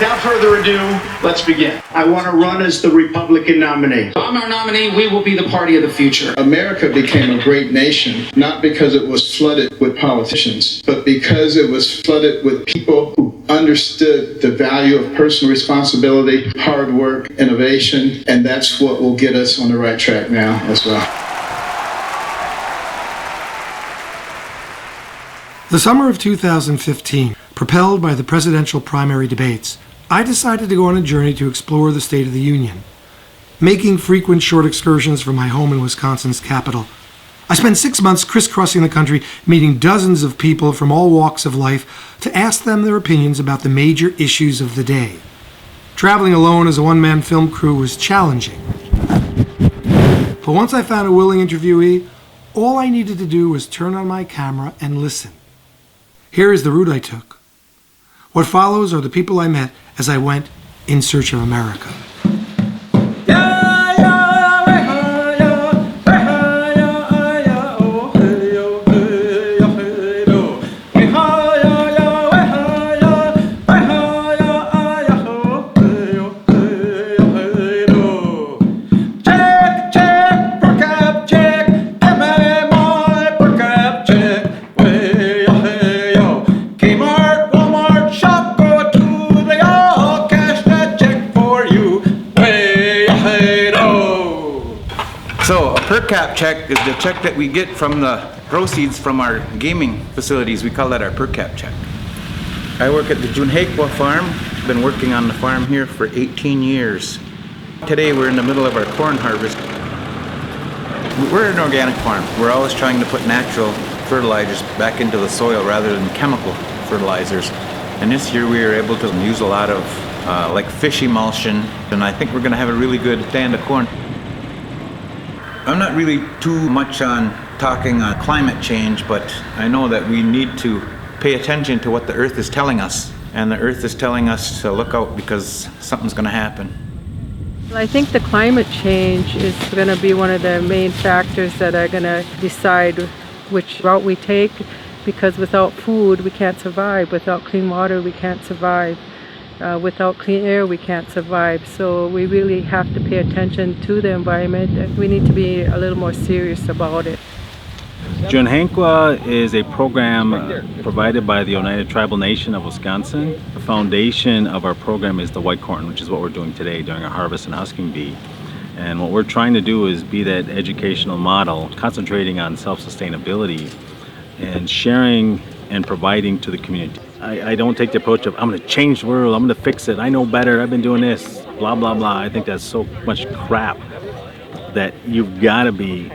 Without further ado, let's begin. I want to run as the Republican nominee. I'm our nominee. We will be the party of the future. America became a great nation, not because it was flooded with politicians, but because it was flooded with people who understood the value of personal responsibility, hard work, innovation, and that's what will get us on the right track now as well. The summer of 2015, propelled by the presidential primary debates, I decided to go on a journey to explore the State of the Union. Making frequent short excursions from my home in Wisconsin's capital, I spent 6 months crisscrossing the country, meeting dozens of people from all walks of life to ask them their opinions about the major issues of the day. Traveling alone as a one-man film crew was challenging. But once I found a willing interviewee, all I needed to do was turn on my camera and listen. Here is the route I took. What follows are the people I met as I went in search of America. Per cap check is the check that we get from the proceeds from our gaming facilities. We call that our per cap check. I work at the Untitled farm. Been working on the farm here for 18 years. Today we're in the middle of our corn harvest. We're an organic farm. We're always trying to put natural fertilizers back into the soil rather than chemical fertilizers. And this year we were able to use a lot of like fish emulsion, and I think we're going to have a really good stand of corn. I'm not really too much on talking on climate change, but I know that we need to pay attention to what the earth is telling us. And the earth is telling us to look out because something's going to happen. I think the climate change is going to be one of the main factors that are going to decide which route we take, because without food we can't survive, without clean water we can't survive. Without clean air, we can't survive. So we really have to pay attention to the environment. We need to be a little more serious about it. Untitled is a program provided by the Oneota Tribal Nation of Wisconsin. The foundation of our program is the white corn, which is what we're doing today during our harvest and husking bee. And what we're trying to do is be that educational model, concentrating on self-sustainability and sharing and providing to the community. I don't take the approach of, I'm going to change the world, I'm going to fix it, I know better, I've been doing this, blah, blah, blah. I think that's so much crap that you've got to be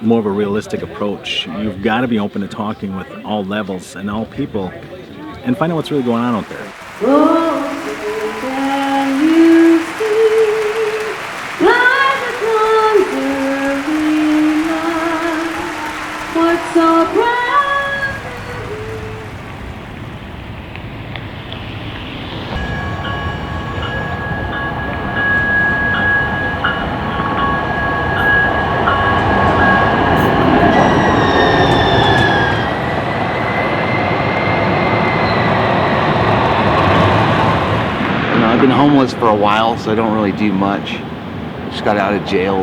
more of a realistic approach. You've got to be open to talking with all levels and all people and find out what's really going on out there. I've been homeless for a while, so I don't really do much. Just got out of jail.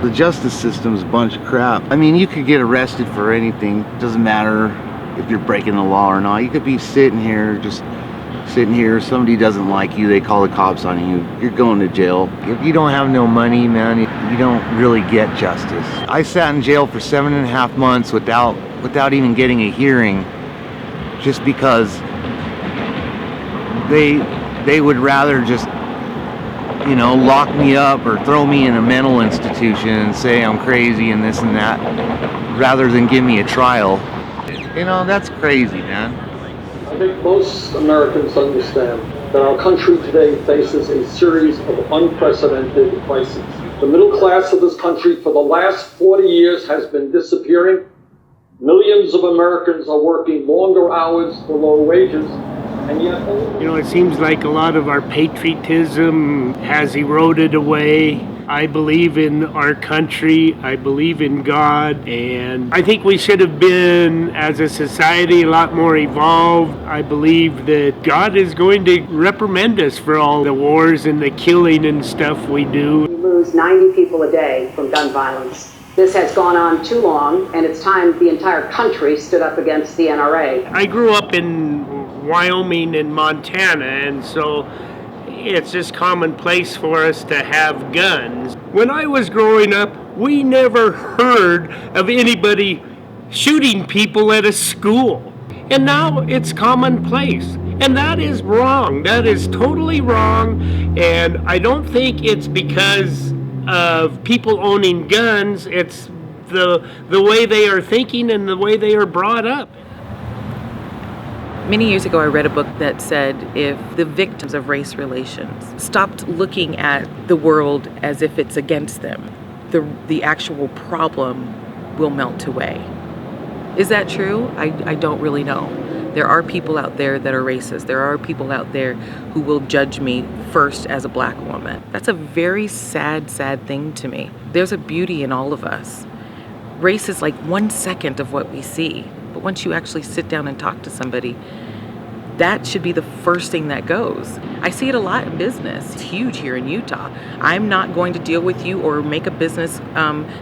The justice system's a bunch of crap. I mean, you could get arrested for anything. It doesn't matter if you're breaking the law or not. You could be sitting here, somebody doesn't like you, they call the cops on you, you're going to jail. If you don't have no money, man, you don't really get justice. I sat in jail for 7.5 months without even getting a hearing, just because they would rather just, lock me up or throw me in a mental institution and say I'm crazy and this and that, rather than give me a trial. That's crazy, man. I think most Americans understand that our country today faces a series of unprecedented crises. The middle class of this country for the last 40 years has been disappearing. Millions of Americans are working longer hours for low wages. And yet, it seems like a lot of our patriotism has eroded away. I believe in our country, I believe in God, and I think we should have been, as a society, a lot more evolved. I believe that God is going to reprimand us for all the wars and the killing and stuff we do. We lose 90 people a day from gun violence. This has gone on too long, and it's time the entire country stood up against the NRA. I grew up in Wyoming and Montana, and so it's just commonplace for us to have guns. When I was growing up, we never heard of anybody shooting people at a school. And now it's commonplace. And that is wrong. That is totally wrong. And I don't think it's because of people owning guns. It's the way they are thinking and the way they are brought up. Many years ago, I read a book that said if the victims of race relations stopped looking at the world as if it's against them, the actual problem will melt away. Is that true? I don't really know. There are people out there that are racist. There are people out there who will judge me first as a black woman. That's a very sad, sad thing to me. There's a beauty in all of us. Race is like 1 second of what we see. But once you actually sit down and talk to somebody, that should be the first thing that goes. I see it a lot in business. It's huge here in Utah. I'm not going to deal with you or make a business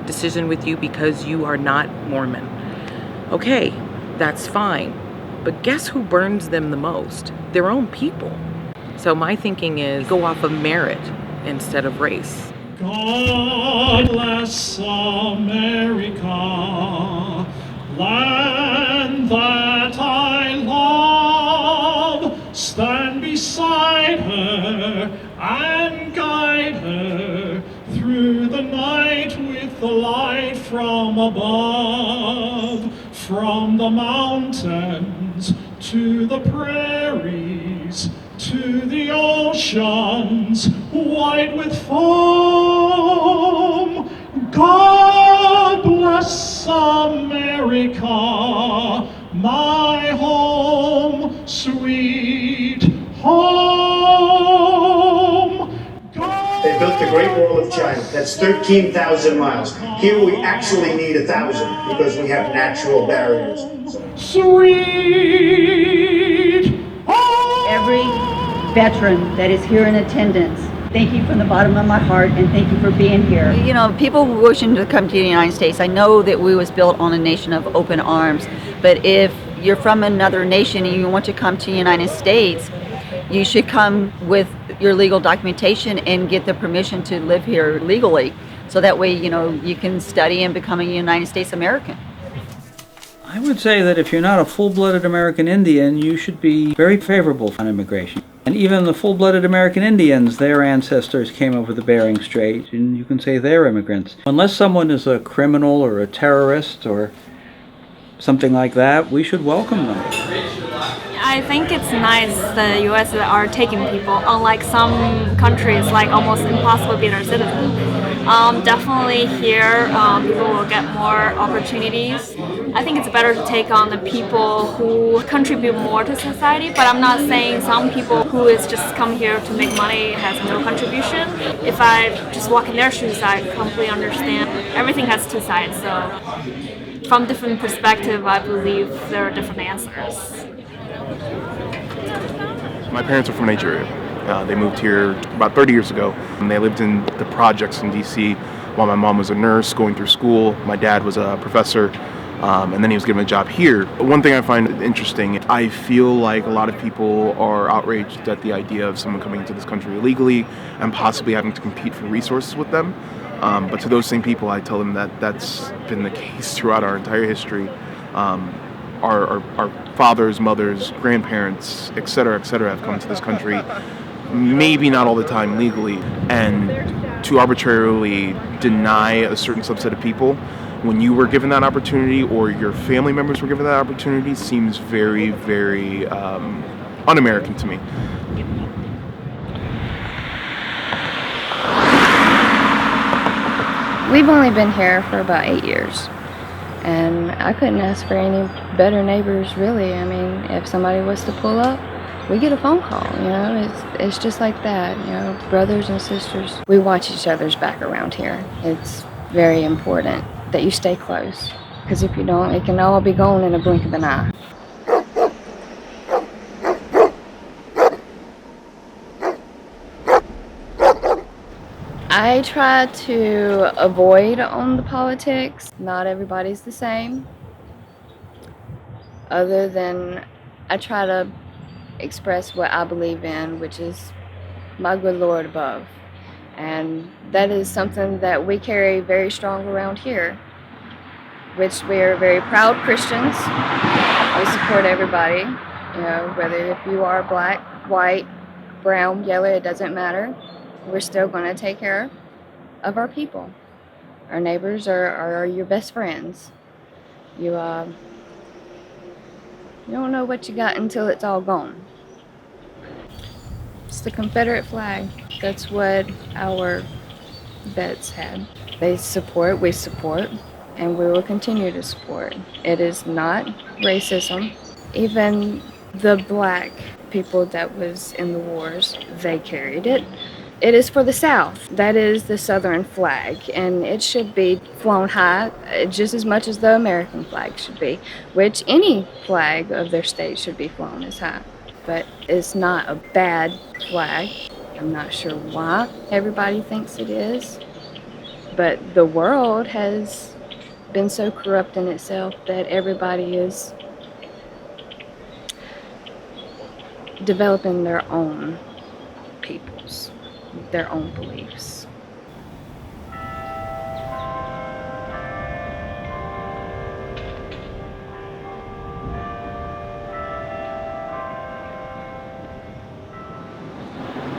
decision with you because you are not Mormon. Okay, that's fine. But guess who burns them the most? Their own people. So my thinking is go off of merit instead of race. God bless America, land that I love. Stand beside her and guide her through the night with the light from above. From the mountains to the prairies to the oceans white with foam. God bless America, my home, sweet home. They built the Great Wall of China. That's 13,000 miles. Here we actually need 1,000 because we have natural barriers. Sweet home. Every veteran that is here in attendance, thank you from the bottom of my heart, and thank you for being here. You know, people wishing to come to the United States, I know that we was built on a nation of open arms, but if you're from another nation and you want to come to the United States, you should come with your legal documentation and get the permission to live here legally. So that way, you know, you can study and become a United States American. I would say that if you're not a full-blooded American Indian, you should be very favorable on immigration. And even the full-blooded American Indians, their ancestors came over the Bering Strait, and you can say they're immigrants. Unless someone is a criminal or a terrorist or something like that, we should welcome them. I think it's nice the U.S. are taking people, unlike some countries, like almost impossible to be their citizen. Definitely here, people will get more opportunities. I think it's better to take on the people who contribute more to society, but I'm not saying some people who is just come here to make money has no contribution. If I just walk in their shoes, I completely understand. Everything has two sides, so from different perspective, I believe there are different answers. My parents are from Nigeria. They moved here about 30 years ago, and they lived in the projects in DC while my mom was a nurse going through school. My dad was a professor, and then he was given a job here. One thing I find interesting, I feel like a lot of people are outraged at the idea of someone coming into this country illegally and possibly having to compete for resources with them. But to those same people, I tell them that that's been the case throughout our entire history. Our fathers, mothers, grandparents, et cetera, have come to this country, maybe not all the time legally, and to arbitrarily deny a certain subset of people when you were given that opportunity or your family members were given that opportunity seems very, very un-American to me. We've only been here for about 8 years. And I couldn't ask for any better neighbors, really. I mean, if somebody was to pull up, we get a phone call, you know, it's just like that, you know, brothers and sisters. We watch each other's back around here. It's very important that you stay close, because if you don't, it can all be gone in a blink of an eye. I try to avoid on the politics. Not everybody's the same. Other than I try to express what I believe in, which is my good Lord above. And that is something that we carry very strong around here, which we are very proud Christians. We support everybody, you know, whether if you are black, white, brown, yellow, it doesn't matter. We're still going to take care of our people. Our neighbors are your best friends. You don't know what you got until it's all gone. It's the Confederate flag. That's what our vets had. They support, we support, and we will continue to support. It is not racism. Even the black people that was in the wars, they carried it. It is for the South. That is the Southern flag, and it should be flown high just as much as the American flag should be, which any flag of their state should be flown as high. But it's not a bad flag. I'm not sure why everybody thinks it is, but the world has been so corrupt in itself that everybody is developing their own peoples, their own beliefs.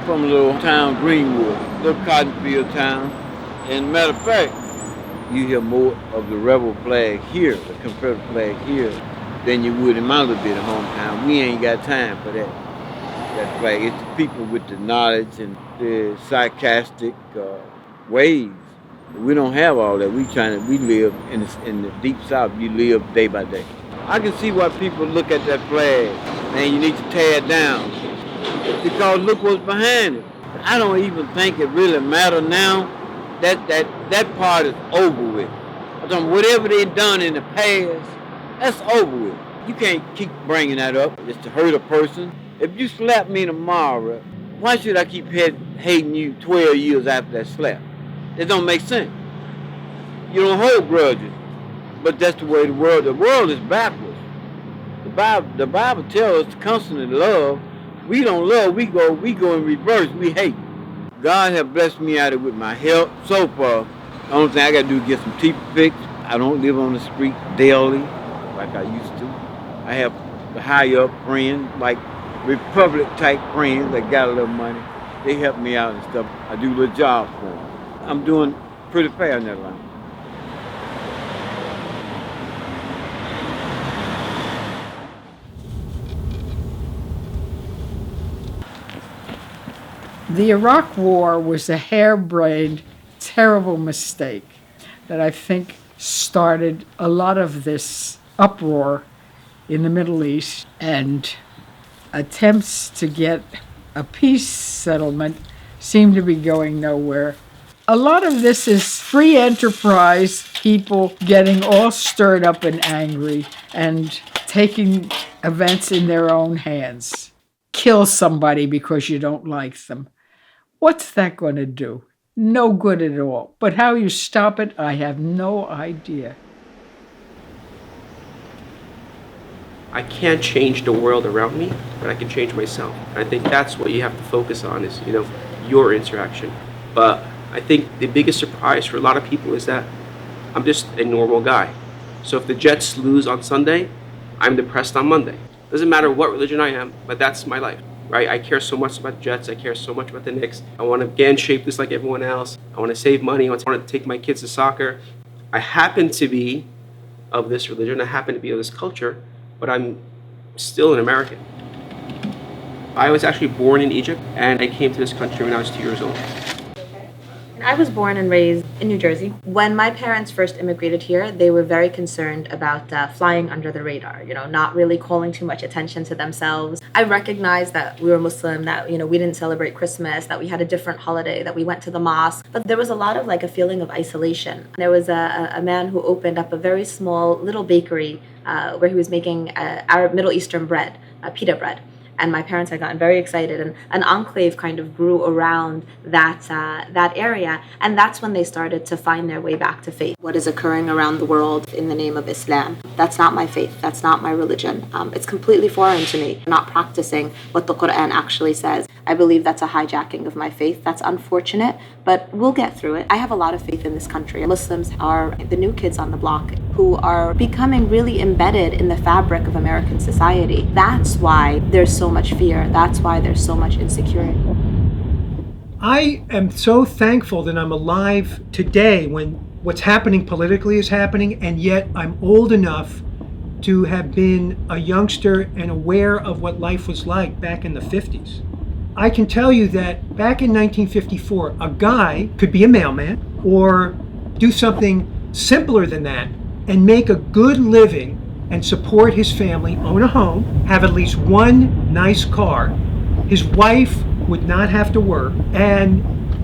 From a little town, Greenwood, little cotton field town. And matter of fact, you hear more of the rebel flag here, the Confederate flag here, than you would in my little bit of hometown. We ain't got time for that flag. It's the people with the knowledge and the sarcastic ways. We don't have all that. We live in the deep South. You live day by day. I can see why people look at that flag and you need to tear it down, because look what's behind it. I don't even think it really matters now. That part is over with. Whatever they done in the past, that's over with. You can't keep bringing that up just to hurt a person. If you slap me tomorrow, why should I keep hating you 12 years after that slap? It don't make sense. You don't hold grudges, but that's the way the world is backwards. The Bible tells us to constantly love. We don't love, we go in reverse, we hate. God has blessed me out of it with my health so far. The only thing I gotta do is get some teeth fixed. I don't live on the street daily like I used to. I have the higher up friends, like Republic type friends that got a little money. They help me out and stuff. I do little jobs for them. I'm doing pretty fair in that line. The Iraq War was a harebrained, terrible mistake that I think started a lot of this uproar in the Middle East, and attempts to get a peace settlement seem to be going nowhere. A lot of this is free enterprise, people getting all stirred up and angry and taking events in their own hands. Kill somebody because you don't like them. What's that going to do? No good at all. But how you stop it, I have no idea. I can't change the world around me, but I can change myself. I think that's what you have to focus on is, your interaction. But I think the biggest surprise for a lot of people is that I'm just a normal guy. So if the Jets lose on Sunday, I'm depressed on Monday. Doesn't matter what religion I am, but that's my life. Right? I care so much about the Jets. I care so much about the Knicks. I want to get in shape just like everyone else. I want to save money. I want to take my kids to soccer. I happen to be of this religion. I happen to be of this culture, but I'm still an American. I was actually born in Egypt, and I came to this country when I was 2 years old. I was born and raised in New Jersey. When my parents first immigrated here, they were very concerned about flying under the radar, not really calling too much attention to themselves. I recognized that we were Muslim, that, we didn't celebrate Christmas, that we had a different holiday, that we went to the mosque. But there was a lot of like a feeling of isolation. There was a man who opened up a very small little bakery where he was making Arab Middle Eastern bread, pita bread. And my parents had gotten very excited, and an enclave kind of grew around that area, and that's when they started to find their way back to faith. What is occurring around the world in the name of Islam? That's not my faith. That's not my religion. It's completely foreign to me. I'm not practicing what the Quran actually says. I believe that's a hijacking of my faith. That's unfortunate, but we'll get through it. I have a lot of faith in this country. Muslims are the new kids on the block who are becoming really embedded in the fabric of American society. That's why there's so much fear. That's why there's so much insecurity. I am so thankful that I'm alive today when what's happening politically is happening, and yet I'm old enough to have been a youngster and aware of what life was like back in the 50s. I can tell you that back in 1954, a guy could be a mailman or do something simpler than that and make a good living and support his family, own a home, have at least one nice car. His wife would not have to work. And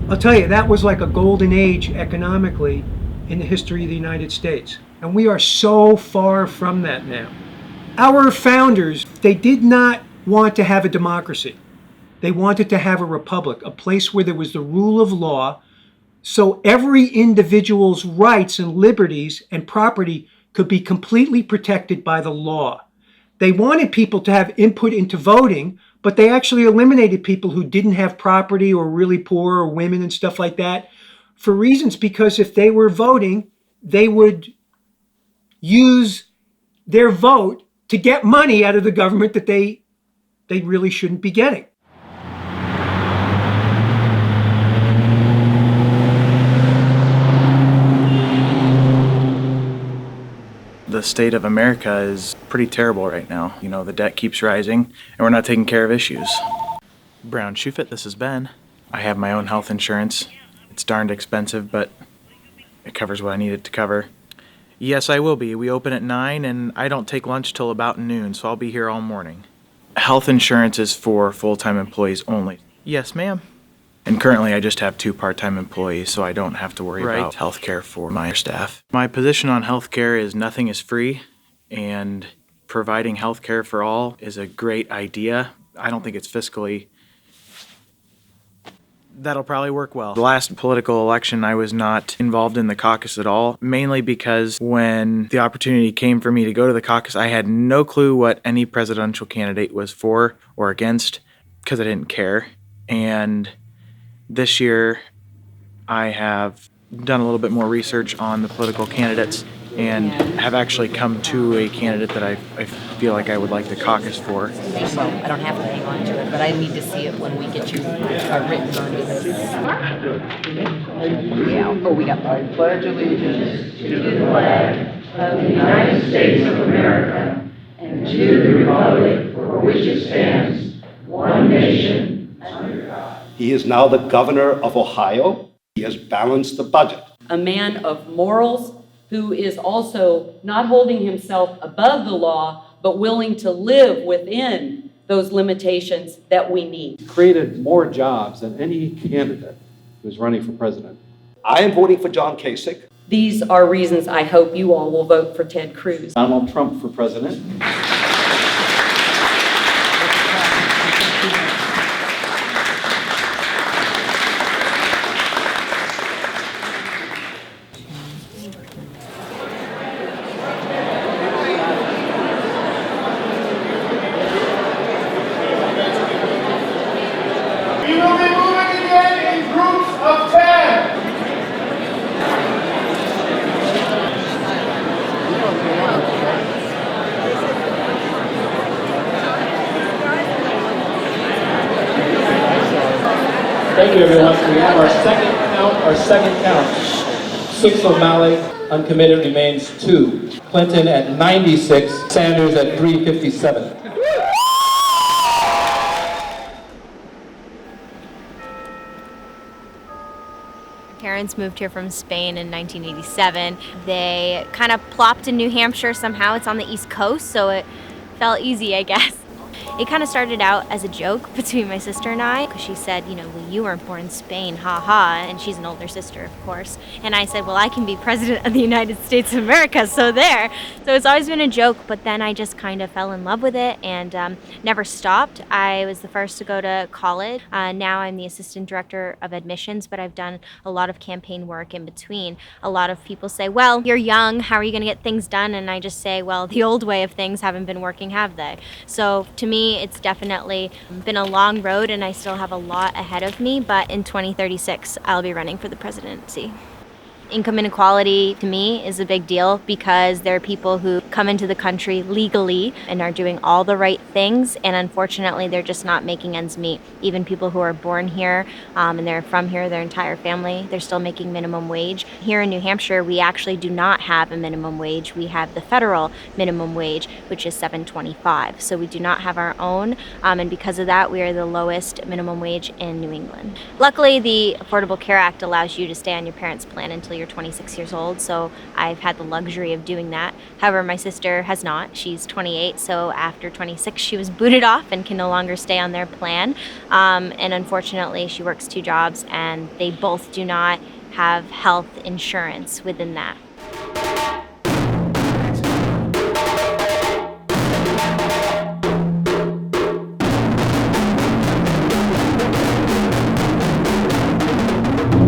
I'll tell you, that was like a golden age economically in the history of the United States. And we are so far from that now. Our founders, they did not want to have a democracy. They wanted to have a republic, a place where there was the rule of law, so every individual's rights and liberties and property could be completely protected by the law. They wanted people to have input into voting, but they actually eliminated people who didn't have property or really poor or women and stuff like that for reasons because if they were voting, they would use their vote to get money out of the government that they really shouldn't be getting. The state of America is pretty terrible right now. The debt keeps rising and we're not taking care of issues. Brown Shoefit, this is Ben. I have my own health insurance. It's darned expensive, but it covers what I need it to cover. Yes, I will be. We open at 9 and I don't take lunch till about noon, so I'll be here all morning. Health insurance is for full-time employees only. Yes, ma'am. And currently I just have 2 part-time employees, so I don't have to worry about health care for my staff. My position on health care is nothing is free, and providing health care for all is a great idea. I don't think it's fiscally. That'll probably work well. The last political election, I was not involved in the caucus at all, mainly because when the opportunity came for me to go to the caucus, I had no clue what any presidential candidate was for or against, because I didn't care. And this year, I have done a little bit more research on the political candidates and have actually come to a candidate that I feel like I would like to caucus for. I don't have to hang on to it, but I need to see it when we get you written version of this. Yeah. Oh, we got one. I pledge allegiance to the flag of the United States of America and to the republic for which it stands, one nation, under God. He is now the governor of Ohio. He has balanced the budget. A man of morals who is also not holding himself above the law, but willing to live within those limitations that we need. Created more jobs than any candidate who's running for president. I am voting for John Kasich. These are reasons I hope you all will vote for Ted Cruz. Donald Trump for president. Thank you, everyone. We have our second count. 6 O'Malley, uncommitted, remains 2. Clinton at 96, Sanders at 357. parents moved here from Spain in 1987. They kind of plopped in New Hampshire somehow. It's on the East Coast, so it felt easy, I guess. It kind of started out as a joke between my sister and I, because she said, you know, well, you weren't born in Spain, ha, and she's an older sister, of course. And I said, well, I can be president of the United States of America, so there. So it's always been a joke, but then I just kind of fell in love with it and never stopped. I was the first to go to college. Now I'm the assistant director of admissions, but I've done a lot of campaign work in between. A lot of people say, well, you're young, how are you going to get things done? And I just say, well, the old way of things haven't been working, have they? So to me, it's definitely been a long road and I still have a lot ahead of me, but in 2036, I'll be running for the presidency. Income inequality to me is a big deal because there are people who come into the country legally and are doing all the right things, and unfortunately they're just not making ends meet. Even people who are born here and they're from here, their entire family, they're still making minimum wage. Here in New Hampshire, we actually do not have a minimum wage. We have the federal minimum wage, which is $7.25. So we do not have our own, and because of that, we are the lowest minimum wage in New England. Luckily, the Affordable Care Act allows you to stay on your parents' plan until you're 26 years old, so I've had the luxury of doing that. However, my sister has not. She's 28, so after 26 she was booted off and can no longer stay on their plan. And unfortunately she works 2 jobs and they both do not have health insurance within that.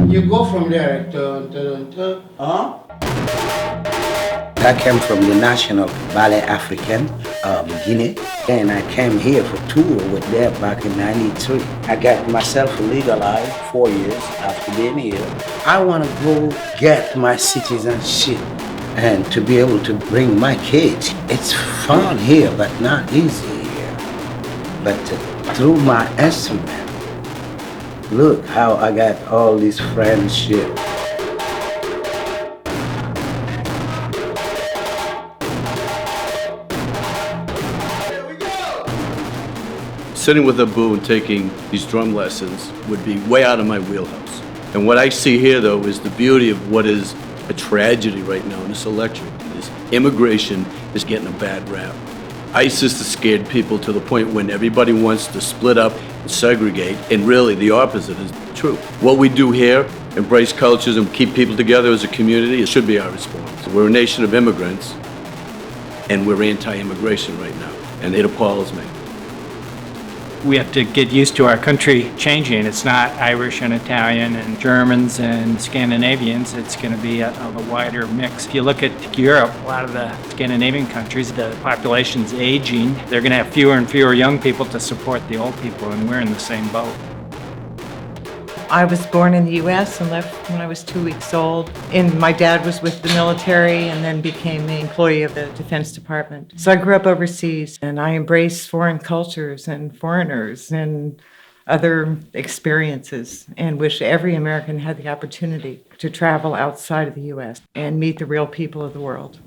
You go from there, I came from the National Ballet African, Guinea, and I came here for tour with them back in '93. I got myself legalized 4 years after being here. I want to go get my citizenship and to be able to bring my kids. It's fun here, but not easy here. But through my instrument, look how I got all this friendship. Sitting with Abu and taking these drum lessons would be way out of my wheelhouse. And what I see here, though, is the beauty of what is a tragedy right now in this election. This immigration is getting a bad rap. ISIS has scared people to the point when everybody wants to split up and segregate, and really the opposite is true. What we do here, embrace cultures and keep people together as a community, it should be our response. We're a nation of immigrants, and we're anti-immigration right now, and it appalls me. We have to get used to our country changing. It's not Irish and Italian and Germans and Scandinavians. It's going to be a wider mix. If you look at Europe, a lot of the Scandinavian countries, the population's aging. They're going to have fewer and fewer young people to support the old people, and we're in the same boat. I was born in the U.S. and left when I was 2 weeks old. And my dad was with the military and then became an employee of the Defense Department. So I grew up overseas and I embrace foreign cultures and foreigners and other experiences and wish every American had the opportunity to travel outside of the U.S. and meet the real people of the world.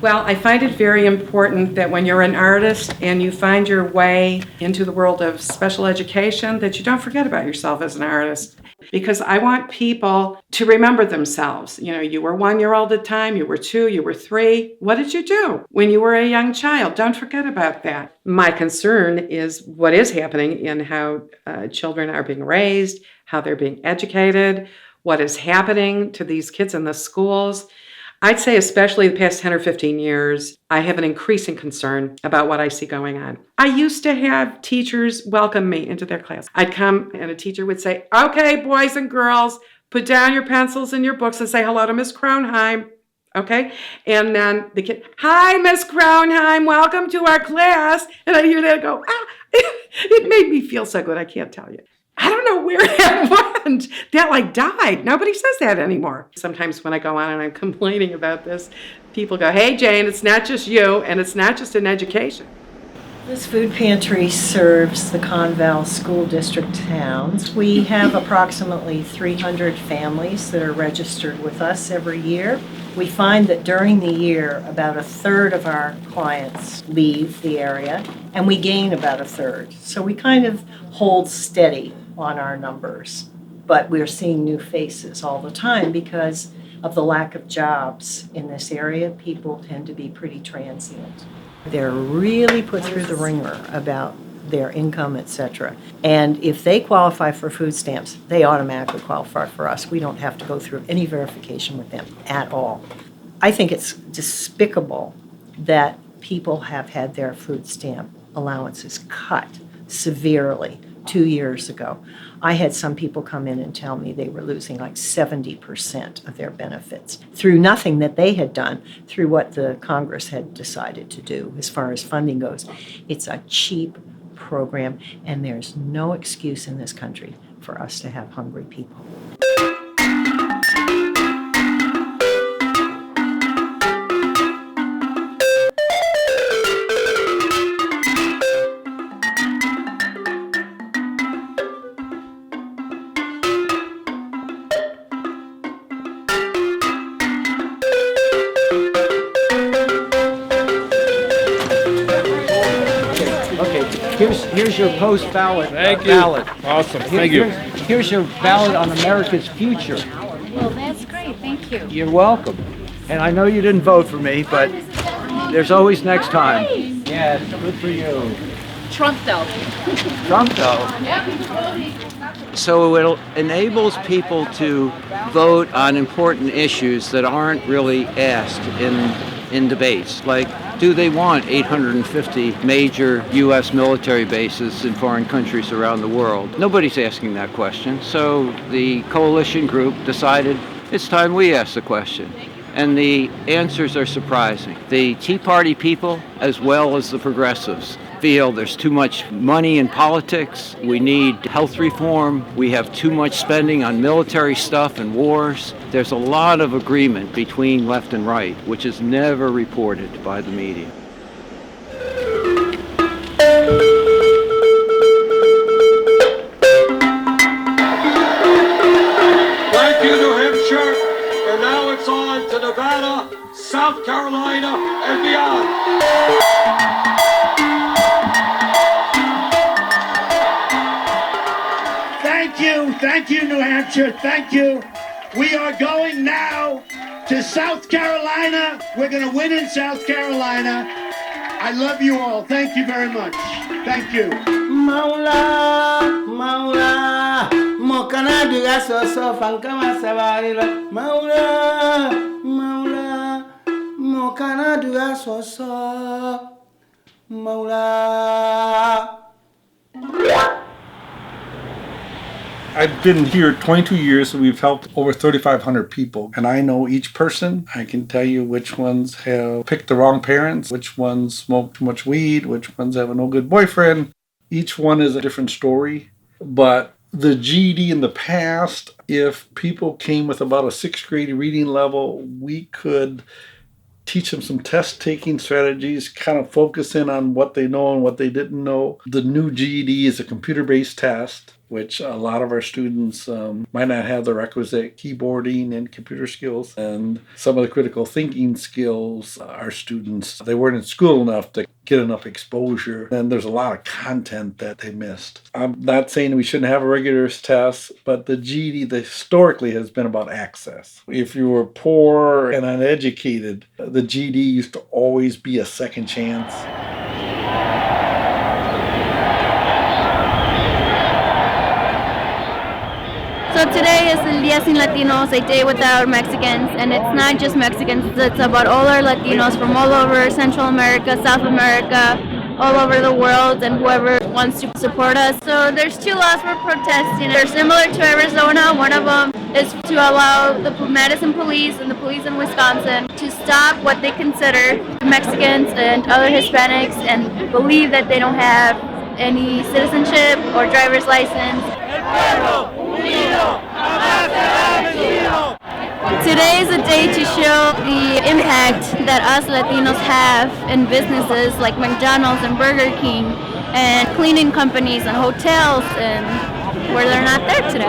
Well, I find it very important that when you're an artist and you find your way into the world of special education, that you don't forget about yourself as an artist. Because I want people to remember themselves. You know, you were 1 year old at a time, you were 2, you were 3. What did you do when you were a young child? Don't forget about that. My concern is what is happening in how children are being raised, how they're being educated, what is happening to these kids in the schools. I'd say especially the past 10 or 15 years, I have an increasing concern about what I see going on. I used to have teachers welcome me into their class. I'd come and a teacher would say, okay, boys and girls, put down your pencils and your books and say hello to Miss Kronheim. Okay? And then the kid, hi, Miss Kronheim, welcome to our class. And I hear that go, ah, it made me feel so good, I can't tell you. I don't know where that went. That died. Nobody says that anymore. Sometimes when I go on and I'm complaining about this, people go, hey Jane, it's not just you and it's not just in education. This food pantry serves the Conval School District towns. We have approximately 300 families that are registered with us every year. We find that during the year, about a third of our clients leave the area, and we gain about a third. So we kind of hold steady on our numbers, but we're seeing new faces all the time because of the lack of jobs in this area. People tend to be pretty transient. They're really put through the ringer about their income, etc. And if they qualify for food stamps, they automatically qualify for us. We don't have to go through any verification with them at all. I think it's despicable that people have had their food stamp allowances cut severely 2 years ago. I had some people come in and tell me they were losing like 70% of their benefits through nothing that they had done, through what the Congress had decided to do as far as funding goes. It's a cheap program, and there's no excuse in this country for us to have hungry people. Here's your post-ballot Thank you. ballot. Awesome. Thank you. Here's your ballot on America's future. Well, that's great. Thank you. You're welcome. And I know you didn't vote for me, but there's always next time. Yes, good for you. Trump, though. Trump, though. So it enables people to vote on important issues that aren't really asked in debates, like, do they want 850 major U.S. military bases in foreign countries around the world? Nobody's asking that question. So the coalition group decided it's time we ask the question. And the answers are surprising. The Tea Party people, as well as the progressives, feel there's too much money in politics. We need health reform. We have too much spending on military stuff and wars. There's a lot of agreement between left and right, which is never reported by the media. Thank you, New Hampshire. And now it's on to Nevada, South Carolina, and beyond. Thank you, New Hampshire, thank you. We are going now to South Carolina. We're going to win in South Carolina. I love you all. Thank you very much. Thank you. Maula, Maula, Mokana Dugaso, Fankama Savarila, Maula, Maula, Mokana Dugaso, Maula. I've been here 22 years, and we've helped over 3,500 people. And I know each person. I can tell you which ones have picked the wrong parents, which ones smoke too much weed, which ones have a no good boyfriend. Each one is a different story. But the GED in the past, if people came with about a 6th grade reading level, we could teach them some test-taking strategies, kind of focus in on what they know and what they didn't know. The new GED is a computer-based test, which a lot of our students might not have the requisite keyboarding and computer skills. And some of the critical thinking skills, our students, they weren't in school enough to get enough exposure. And there's a lot of content that they missed. I'm not saying we shouldn't have a rigorous test, but the GED historically has been about access. If you were poor and uneducated, the GED used to always be a second chance. So today is El Día Sin Latinos, a day without Mexicans, and it's not just Mexicans, it's about all our Latinos from all over Central America, South America, all over the world, and whoever wants to support us. So there's 2 laws we're protesting. They're similar to Arizona. One of them is to allow the Madison police and the police in Wisconsin to stop what they consider Mexicans and other Hispanics and believe that they don't have any citizenship or driver's license. Today is a day to show the impact that us Latinos have in businesses like McDonald's and Burger King and cleaning companies and hotels, and where they're not there today.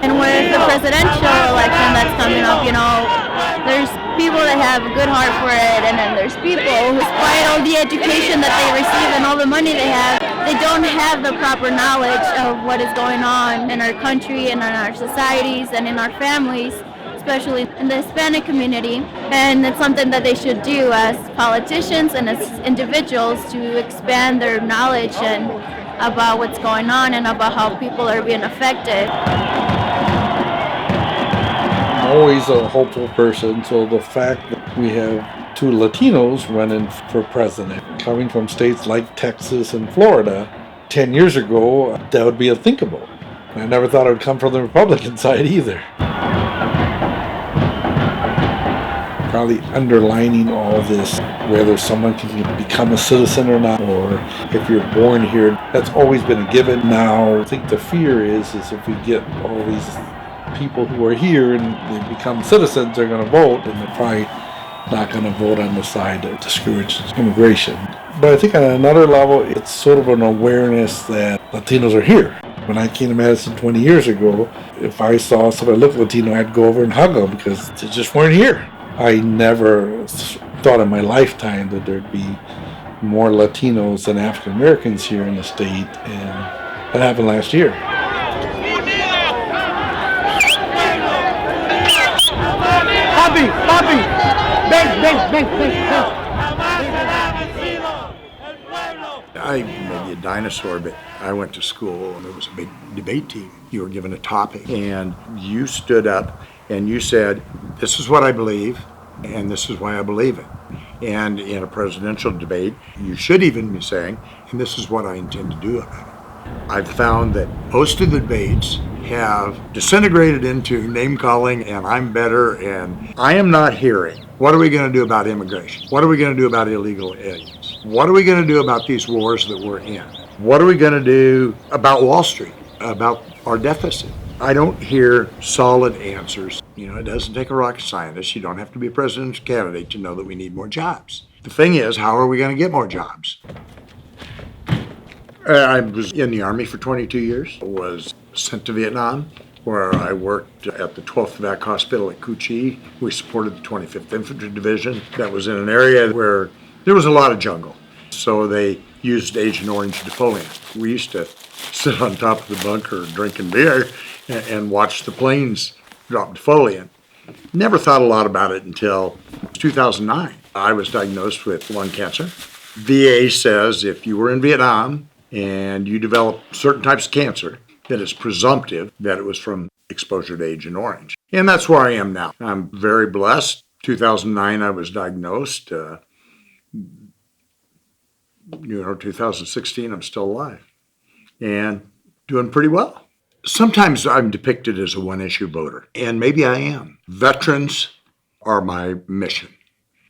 And with the presidential election that's coming up, there's people that have a good heart for it, and then there's people who, despite all the education that they receive and all the money they have, they don't have the proper knowledge of what is going on in our country and in our societies and in our families, especially in the Hispanic community. And it's something that they should do as politicians and as individuals to expand their knowledge and about what's going on and about how people are being affected. I'm always a hopeful person, so the fact that we have two Latinos running for president, coming from states like Texas and Florida, 10 years ago, that would be unthinkable. I never thought it would come from the Republican side either. Probably underlining all this, whether someone can become a citizen or not, or if you're born here, that's always been a given. Now, I think the fear is if we get all these people who are here and they become citizens, they're going to vote, and they're probably not going to vote on the side that discourages immigration. But I think on another level, it's sort of an awareness that Latinos are here. When I came to Madison 20 years ago, if I saw somebody look Latino, I'd go over and hug them because they just weren't here. I never thought in my lifetime that there'd be more Latinos than African Americans here in the state, and that happened last year. Papi, ven. I may be a dinosaur, but I went to school and there was a big debate team. You were given a topic and you stood up and you said, this is what I believe and this is why I believe it. And in a presidential debate, you should even be saying, and this is what I intend to do about it. I've found that most of the debates have disintegrated into name calling and I'm better, and I am not hearing, what are we going to do about immigration? What are we going to do about illegal aliens? What are we going to do about these wars that we're in? What are we going to do about Wall Street, about our deficit? I don't hear solid answers. It doesn't take a rocket scientist. You don't have to be a presidential candidate to know that we need more jobs. The thing is, how are we going to get more jobs? I was in the Army for 22 years, was sent to Vietnam, where I worked at the 12th VAC Hospital at Cu Chi. We supported the 25th Infantry Division. That was in an area where there was a lot of jungle. So they used Agent Orange defoliant. We used to sit on top of the bunker drinking beer and watch the planes drop defoliant. Never thought a lot about it until 2009. I was diagnosed with lung cancer. VA says if you were in Vietnam and you develop certain types of cancer, that it's presumptive that it was from exposure to Agent Orange. And that's where I am now. I'm very blessed. 2009, I was diagnosed. 2016, I'm still alive and doing pretty well. Sometimes I'm depicted as a one-issue voter, and maybe I am. Veterans are my mission.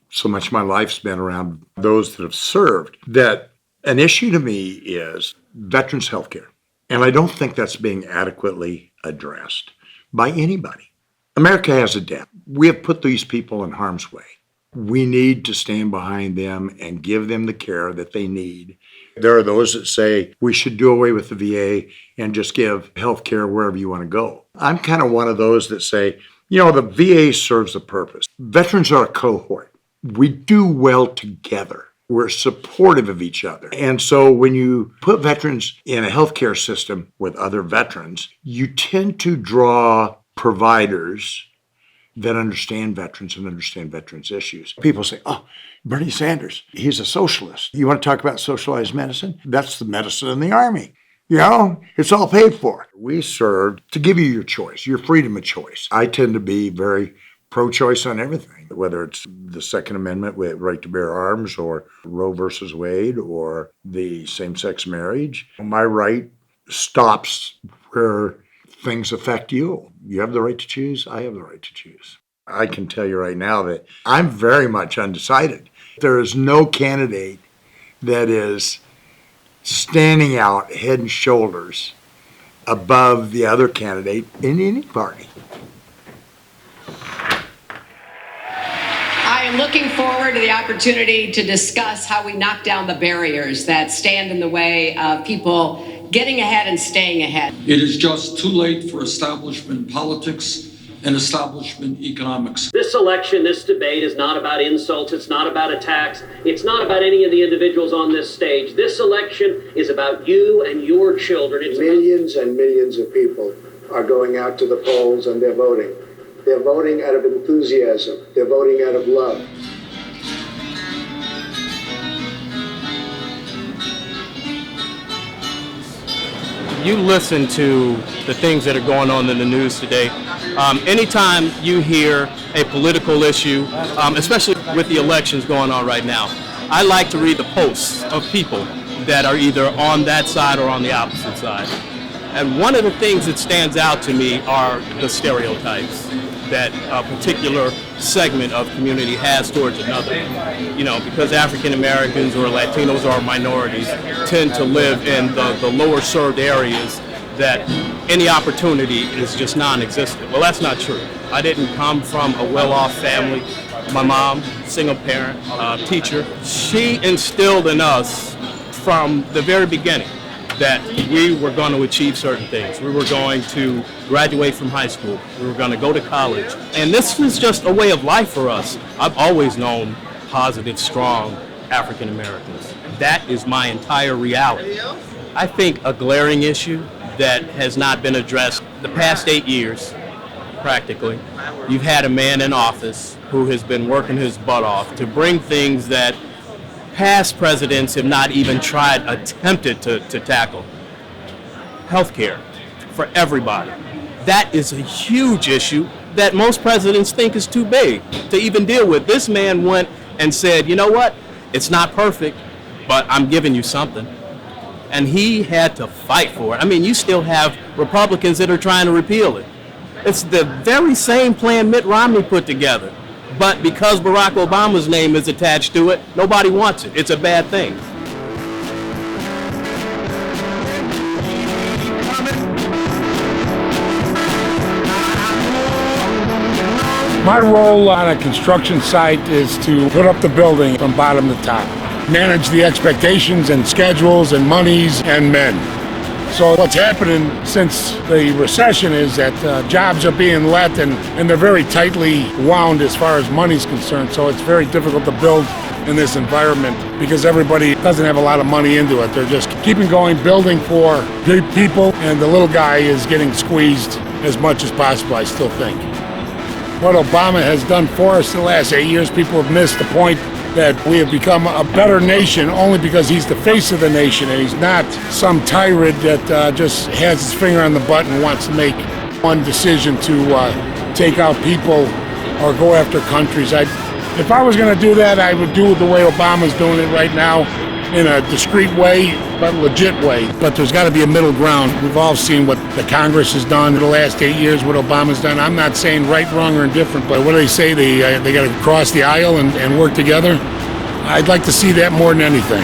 So much of my life's been around those that have served that an issue to me is veterans' health care. And I don't think that's being adequately addressed by anybody. America has a debt. We have put these people in harm's way. We need to stand behind them and give them the care that they need. There are those that say we should do away with the VA and just give health care wherever you want to go. I'm kind of one of those that say, the VA serves a purpose. Veterans are a cohort. We do well together. We're supportive of each other. And so when you put veterans in a healthcare system with other veterans, you tend to draw providers that understand veterans and understand veterans' issues. People say, Bernie Sanders, he's a socialist. You want to talk about socialized medicine? That's the medicine in the Army. It's all paid for. We served to give you your choice, your freedom of choice. I tend to be very pro-choice on everything, whether it's the Second Amendment with right to bear arms or Roe versus Wade or the same-sex marriage. My right stops where things affect you. You have the right to choose. I have the right to choose. I can tell you right now that I'm very much undecided. There is no candidate that is standing out head and shoulders above the other candidate in any party. I am looking forward to the opportunity to discuss how we knock down the barriers that stand in the way of people getting ahead and staying ahead. It is just too late for establishment politics and establishment economics. This election, this debate is not about insults. It's not about attacks. It's not about any of the individuals on this stage. This election is about you and your children. It's millions and millions of people are going out to the polls and they're voting. They're voting out of enthusiasm. They're voting out of love. You listen to the things that are going on in the news today. Anytime you hear a political issue, especially with the elections going on right now, I like to read the posts of people that are either on that side or on the opposite side. And one of the things that stands out to me are the stereotypes that a particular segment of community has towards another. You know, because African Americans or Latinos or minorities tend to live in the lower served areas that any opportunity is just non-existent. Well, that's not true. I didn't come from a well-off family. My mom, single parent, teacher, she instilled in us from the very beginning that we were going to achieve certain things. We were going to graduate from high school. We were going to go to college. And this was just a way of life for us. I've always known positive, strong African Americans. That is my entire reality. I think a glaring issue that has not been addressed the past 8 years, practically, you've had a man in office who has been working his butt off to bring things that past presidents have not even attempted to tackle. Healthcare for everybody. That is a huge issue that most presidents think is too big to even deal with. This man went and said, you know what? It's not perfect, but I'm giving you something. And he had to fight for it. I mean, you still have Republicans that are trying to repeal it. It's the very same plan Mitt Romney put together. But because Barack Obama's name is attached to it, nobody wants it. It's a bad thing. My role on a construction site is to put up the building from bottom to top, manage the expectations and schedules and monies and men. So what's happening since the recession is that jobs are being let and they're very tightly wound as far as money's concerned. So it's very difficult to build in this environment because everybody doesn't have a lot of money into it. They're just keeping going, building for big people, and the little guy is getting squeezed as much as possible, I still think. What Obama has done for us the last 8 years, people have missed the point that we have become a better nation only because he's the face of the nation and he's not some tyrant that just has his finger on the button and wants to make one decision to take out people or go after countries. If I was going to do that, I would do it the way Obama's doing it right now, in a discreet way, but legit way. But there's got to be a middle ground. We've all seen what the Congress has done in the last 8 years, what Obama's done. I'm not saying right, wrong, or indifferent, but what do they say? They got to cross the aisle and work together. I'd like to see that more than anything.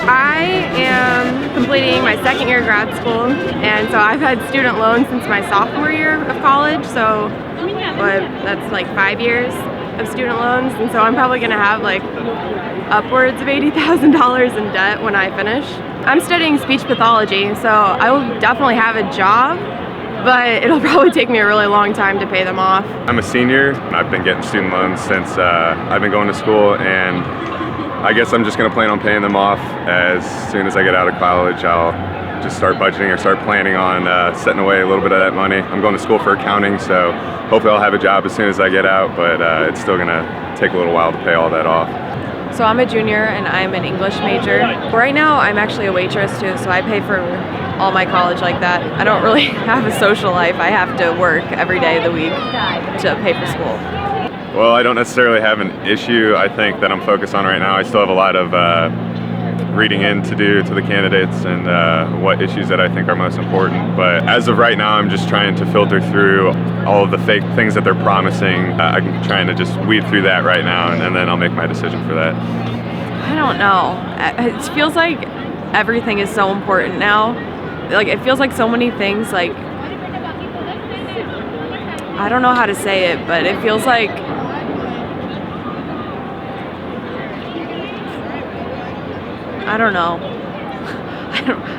I am completing my second year of grad school, and so I've had student loans since my sophomore year of college, so that's like 5 years of student loans, and so I'm probably gonna have like upwards of $80,000 in debt when I finish. I'm studying speech pathology, so I will definitely have a job, but it'll probably take me a really long time to pay them off. I'm a senior. I've been getting student loans since I've been going to school, and I guess I'm just going to plan on paying them off as soon as I get out of college. I'll just start budgeting or start planning on setting away a little bit of that money. I'm going to school for accounting, so hopefully I'll have a job as soon as I get out, but it's still going to take a little while to pay all that off. So I'm a junior and I'm an English major. Right now I'm actually a waitress too, so I pay for all my college like that. I don't really have a social life. I have to work every day of the week to pay for school. Well, I don't necessarily have an issue, I think, that I'm focused on right now. I still have a lot of reading in to do to the candidates and what issues that I think are most important. But as of right now, I'm just trying to filter through all of the fake things that they're promising. I'm trying to just weed through that right now, and then I'll make my decision for that. I don't know. It feels like everything is so important now. Like, it feels like so many things, like, I don't know how to say it, but it feels like I don't know.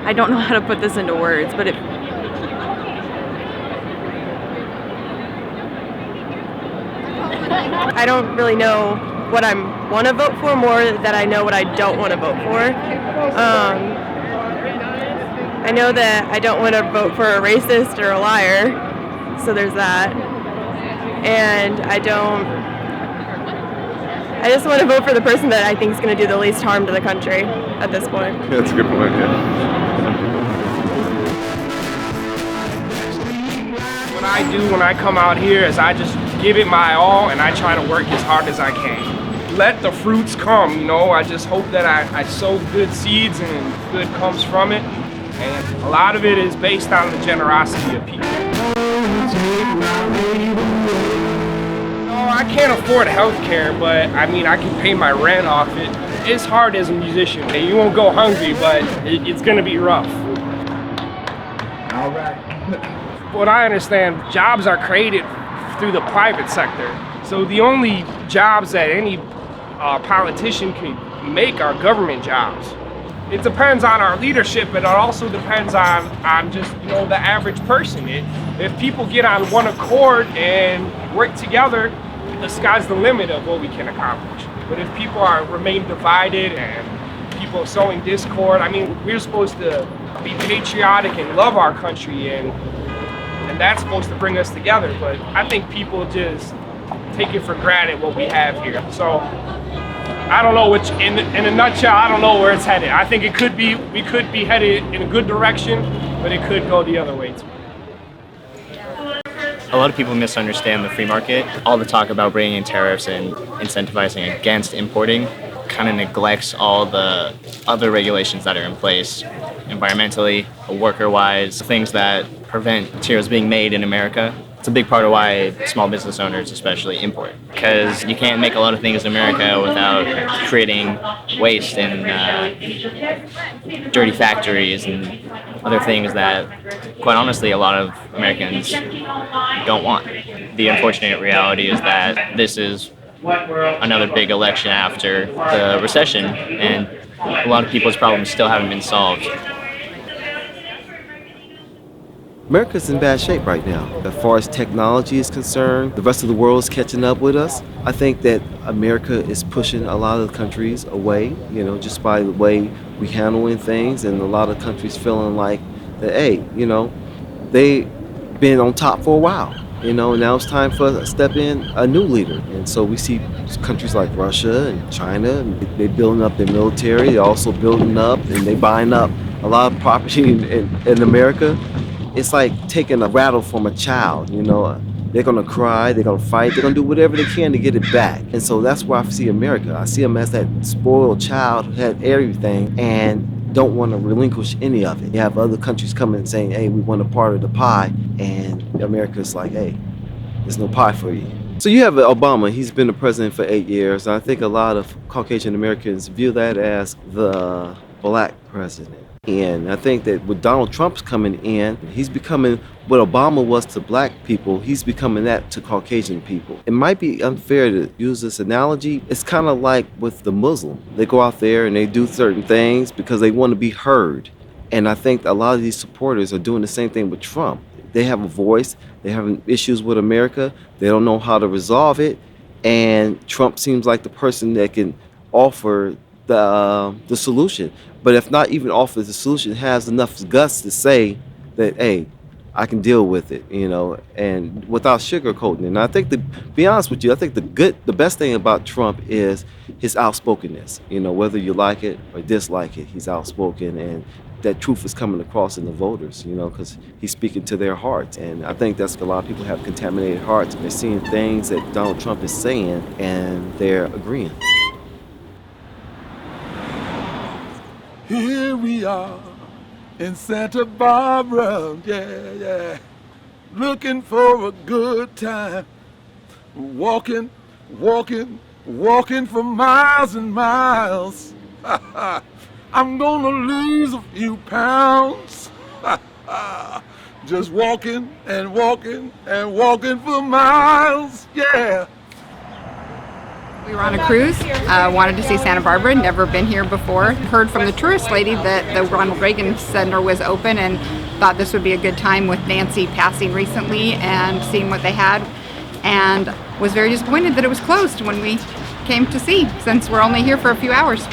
I don't know how to put this into words, but I don't really know what I want to vote for more than I know what I don't want to vote for. I know that I don't want to vote for a racist or a liar, so there's that. And I just want to vote for the person that I think is going to do the least harm to the country at this point. Yeah, that's a good point, yeah. What I do when I come out here is I just give it my all and I try to work as hard as I can. Let the fruits come, you know. I just hope that I sow good seeds and good comes from it. And a lot of it is based on the generosity of people. I can't afford health care, but I mean, I can pay my rent off it. It's hard as a musician. You won't go hungry, but it's gonna be rough. All right. What I understand, jobs are created through the private sector. So the only jobs that any politician can make are government jobs. It depends on our leadership, but it also depends on just, you know, the average person. If people get on one accord and work together, the sky's the limit of what we can accomplish. But if people remain divided and people are sowing discord, I mean, we're supposed to be patriotic and love our country, and that's supposed to bring us together. But I think people just take it for granted what we have here. So I don't know which, in a nutshell, I don't know where it's headed. I think we could be headed in a good direction, but it could go the other way too. A lot of people misunderstand the free market. All the talk about bringing in tariffs and incentivizing against importing kind of neglects all the other regulations that are in place, environmentally, worker-wise, things that prevent materials being made in America. It's a big part of why small business owners especially import, because you can't make a lot of things in America without creating waste and dirty factories and other things that, quite honestly, a lot of Americans don't want. The unfortunate reality is that this is another big election after the recession, and a lot of people's problems still haven't been solved. America's in bad shape right now. As far as technology is concerned, the rest of the world is catching up with us. I think that America is pushing a lot of the countries away, you know, just by the way we handling things, and a lot of countries feeling like that, hey, you know, they've been on top for a while. You know, now it's time for us to step in a new leader. And so we see countries like Russia and China, and they're building up their military. They're also building up and they're buying up a lot of property in America. It's like taking a rattle from a child, you know. They're gonna cry, they're gonna fight, they're gonna do whatever they can to get it back. And so that's why I see America. I see them as that spoiled child who had everything and don't want to relinquish any of it. You have other countries coming and saying, hey, we want a part of the pie, and America's like, hey, there's no pie for you. So you have Obama, he's been the president for 8 years. I think a lot of Caucasian Americans view that as the black president. And I think that with Donald Trump's coming in, he's becoming what Obama was to black people, he's becoming that to Caucasian people. It might be unfair to use this analogy. It's kind of like with the Muslim. They go out there and they do certain things because they want to be heard. And I think a lot of these supporters are doing the same thing with Trump. They have a voice, they're having issues with America, they don't know how to resolve it, and Trump seems like the person that can offer the solution. But if not even offer the solution, has enough guts to say that, hey, I can deal with it, and without sugarcoating it. And I think, to be honest with you, I think the best thing about Trump is his outspokenness. Whether you like it or dislike it, he's outspoken, and that truth is coming across in the voters, because he's speaking to their hearts. And I think that's a lot of people have contaminated hearts, and they're seeing things that Donald Trump is saying, and they're agreeing. Here we are in Santa Barbara, yeah, looking for a good time, walking for miles and miles. I'm gonna lose a few pounds. Just walking for miles, yeah. We were on a cruise, wanted to see Santa Barbara, never been here before. Heard from the tourist lady that the Ronald Reagan Center was open and thought this would be a good time with Nancy passing recently and seeing what they had. And was very disappointed that it was closed when we came to see, since we're only here for a few hours.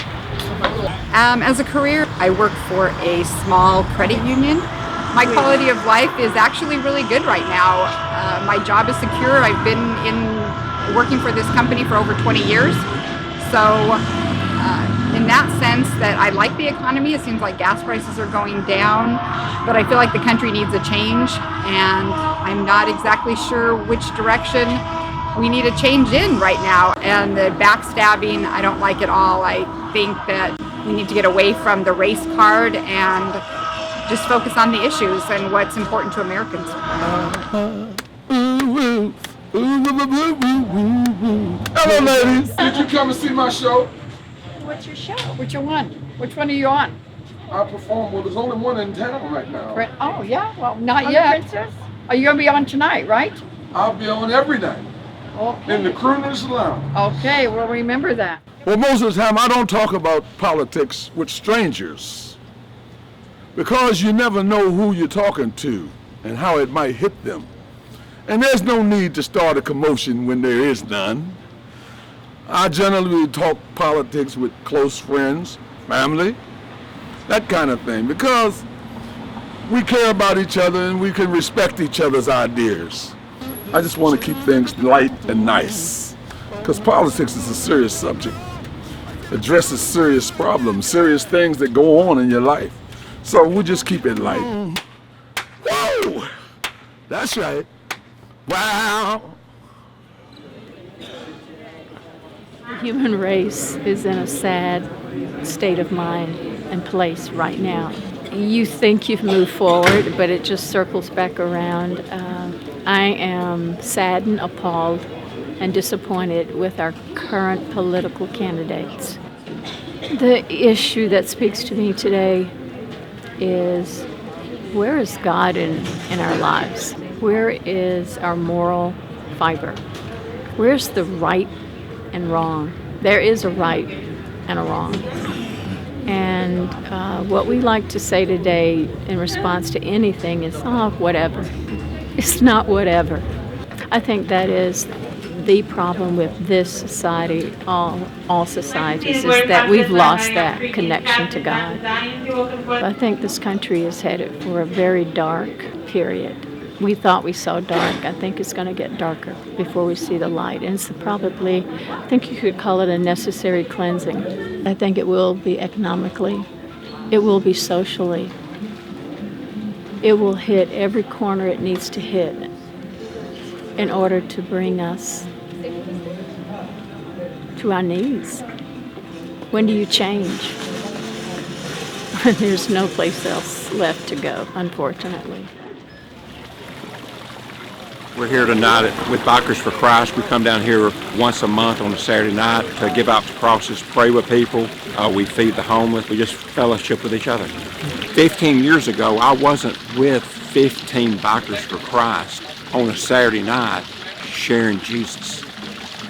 As a career, I work for a small credit union. My quality of life is actually really good right now. My job is secure. I've been working for this company for over 20 years. So in that sense that I like the economy, it seems like gas prices are going down, but I feel like the country needs a change, and I'm not exactly sure which direction we need a change in right now. And the backstabbing, I don't like at all. I think that we need to get away from the race card and just focus on the issues and what's important to Americans. Hello, ladies. Did you come and see my show? What's your show? Which one? Which one are you on? I perform. Well, there's only one in town right now. Oh, yeah? Well, not yet. Princess? Are you going to be on tonight, right? I'll be on every night. Okay. In the Crooners Lounge. Okay, we'll remember that. Well, most of the time I don't talk about politics with strangers, because you never know who you're talking to and how it might hit them. And there's no need to start a commotion when there is none. I generally talk politics with close friends, family, that kind of thing, because we care about each other and we can respect each other's ideas. I just want to keep things light and nice, because politics is a serious subject. It addresses serious problems, serious things that go on in your life. So we just keep it light. Whoa! That's right. Wow! The human race is in a sad state of mind and place right now. You think you've moved forward, but it just circles back around. I am saddened, appalled, and disappointed with our current political candidates. The issue that speaks to me today is, where is God in our lives? Where is our moral fiber? Where's the right and wrong? There is a right and a wrong. And what we like to say today in response to anything is, oh, whatever. It's not whatever. I think that is the problem with this society, all societies, is that we've lost that connection to God. I think this country is headed for a very dark period. We thought we saw dark. I think it's going to get darker before we see the light. And it's probably, I think you could call it a necessary cleansing. I think it will be economically. It will be socially. It will hit every corner it needs to hit in order to bring us to our knees. When do you change? When there's no place else left to go, unfortunately. We're here tonight with Bikers for Christ. We come down here once a month on a Saturday night to give out the crosses, pray with people. We feed the homeless. We just fellowship with each other. 15 years ago, I wasn't with 15 Bikers for Christ on a Saturday night sharing Jesus.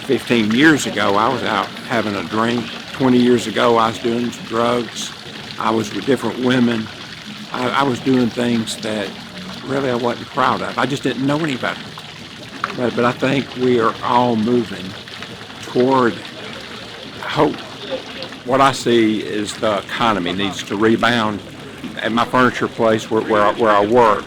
15 years ago, I was out having a drink. 20 years ago, I was doing drugs. I was with different women. I was doing things that really I wasn't proud of. I just didn't know any better. But I think we are all moving toward hope. What I see is the economy needs to rebound. At my furniture place where I work,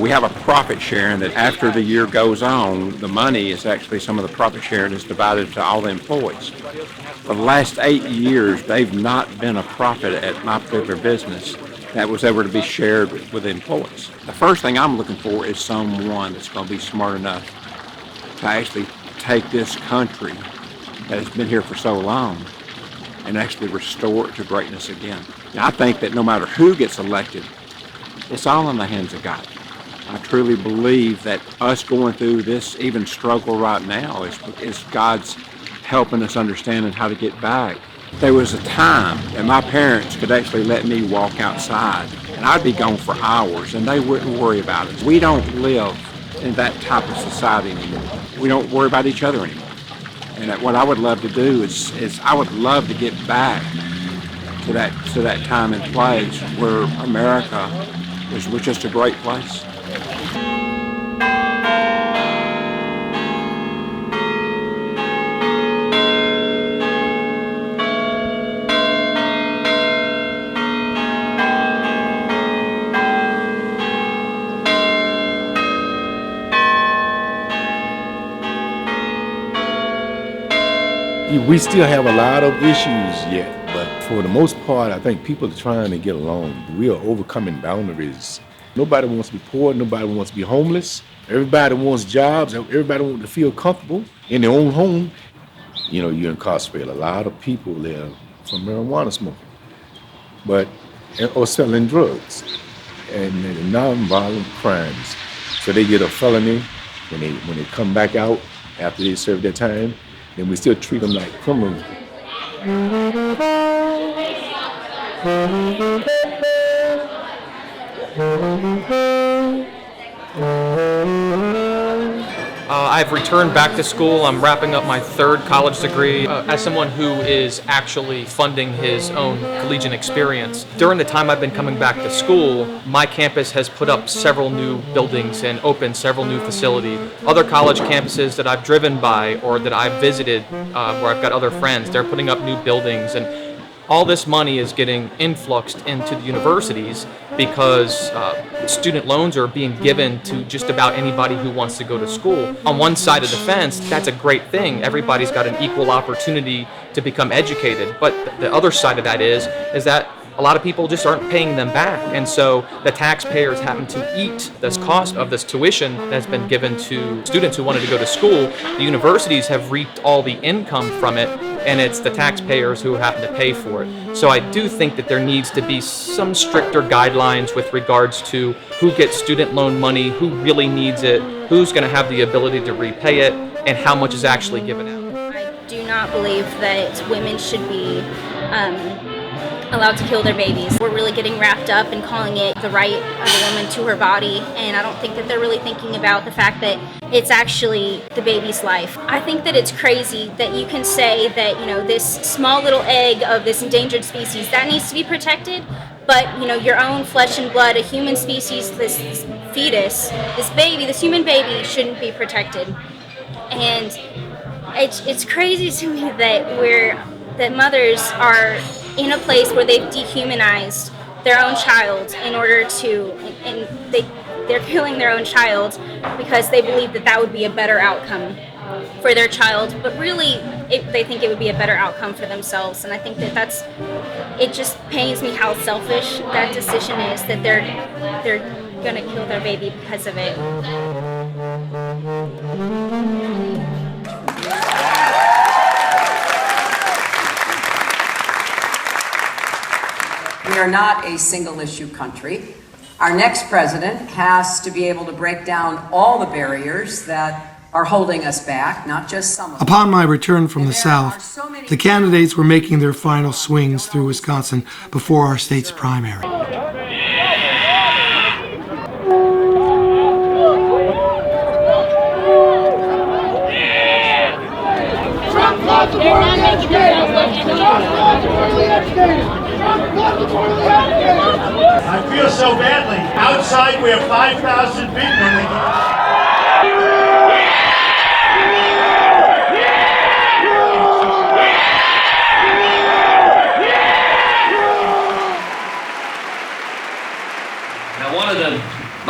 we have a profit sharing that after the year goes on, the money is actually, some of the profit sharing is divided to all the employees. For the last 8 years, they've not been a profit at my particular business that was ever to be shared with the employees. The first thing I'm looking for is someone that's going to be smart enough to actually take this country that has been here for so long and actually restore it to greatness again. Now, I think that no matter who gets elected, it's all in the hands of God. I truly believe that us going through this even struggle right now is God's helping us understanding how to get back. There was a time that my parents could actually let me walk outside and I'd be gone for hours and they wouldn't worry about it. We don't live in that type of society anymore. We don't worry about each other anymore. And what I would love to do is I would love to get back to that time and place where America was just a great place. We still have a lot of issues yet, but for the most part, I think people are trying to get along. We are overcoming boundaries. Nobody wants to be poor, nobody wants to be homeless. Everybody wants jobs, everybody wants to feel comfortable in their own home. You know, you incarcerate a lot of people there from marijuana smoking, or selling drugs and nonviolent crimes. So they get a felony when they come back out after they serve their time. And we still treat them like criminals. I've returned back to school. I'm wrapping up my third college degree. As someone who is actually funding his own collegiate experience, during the time I've been coming back to school, my campus has put up several new buildings and opened several new facilities. Other college campuses that I've driven by or that I've visited, where I've got other friends, they're putting up new buildings, and all this money is getting influxed into the universities because student loans are being given to just about anybody who wants to go to school. On one side of the fence, that's a great thing. Everybody's got an equal opportunity to become educated. But the other side of that is that a lot of people just aren't paying them back. And so the taxpayers happen to eat this cost of this tuition that's been given to students who wanted to go to school. The universities have reaped all the income from it, and it's the taxpayers who happen to pay for it. So I do think that there needs to be some stricter guidelines with regards to who gets student loan money, who really needs it, who's going to have the ability to repay it, and how much is actually given out. I do not believe that women should be allowed to kill their babies. We're really getting wrapped up in calling it the right of a woman to her body, and I don't think that they're really thinking about the fact that it's actually the baby's life. I think that it's crazy that you can say that, you know, this small little egg of this endangered species, that needs to be protected, but, you know, your own flesh and blood, a human species, this fetus, this baby, this human baby shouldn't be protected. And it's crazy to me that mothers are in a place where they've dehumanized their own child in order to, and they're killing their own child because they believe that would be a better outcome for their child, but really they think it would be a better outcome for themselves. And I think that it just pains me how selfish that decision is, that they're gonna kill their baby because of it. We are not a single issue country. Our next president has to be able to break down all the barriers that are holding us back, not just some of them. Upon my return from the South, the candidates were making their final swings through Wisconsin before our state's primary. I feel so badly. Outside we have 5,000 people.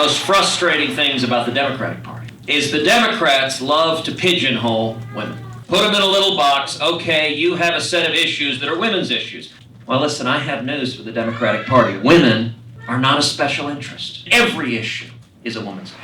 most frustrating things about the Democratic Party is the Democrats love to pigeonhole women. Put them in a little box. Okay, you have a set of issues that are women's issues. Well, listen, I have news for the Democratic Party. Women are not a special interest. Every issue is a woman's issue.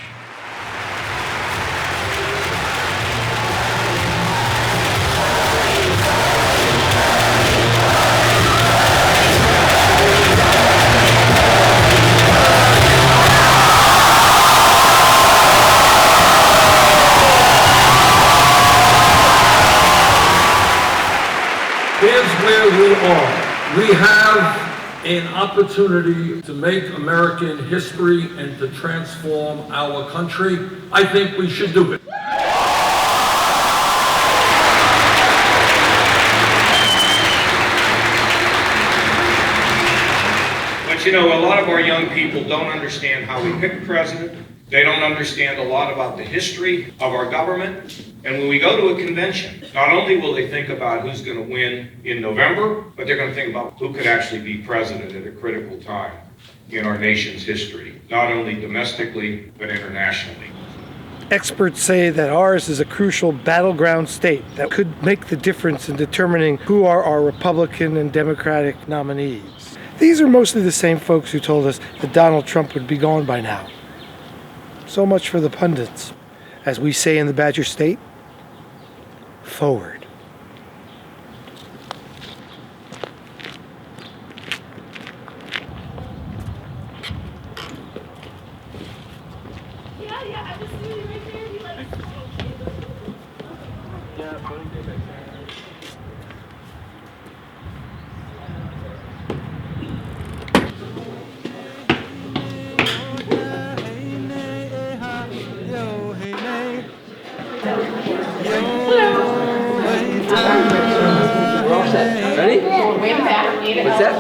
Here's where we are. We have an opportunity to make American history and to transform our country. I think we should do it. But you know, a lot of our young people don't understand how we pick a president. They don't understand a lot about the history of our government. And when we go to a convention, not only will they think about who's going to win in November, but they're going to think about who could actually be president at a critical time in our nation's history, not only domestically, but internationally. Experts say that ours is a crucial battleground state that could make the difference in determining who are our Republican and Democratic nominees. These are mostly the same folks who told us that Donald Trump would be gone by now. So much for the pundits. As we say in the Badger State, forward. Ready? What's that?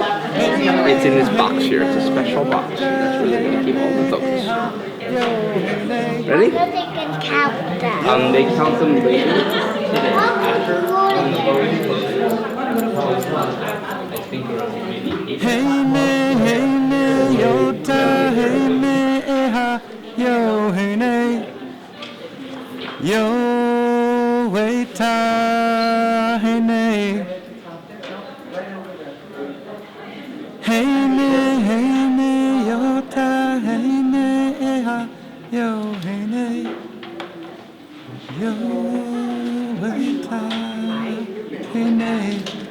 It's in this box here. It's a special box. That's where they're going to keep all the votes. Ready? They can count them. They count them later today. After when the voting closes. I think maybe 8. Hey me, yota, hey me, eha, yo, hey ne, yo, waita, hey ne. Hey me, yota, hey me, eha, yo, hey ne, yo, waita, hey ne.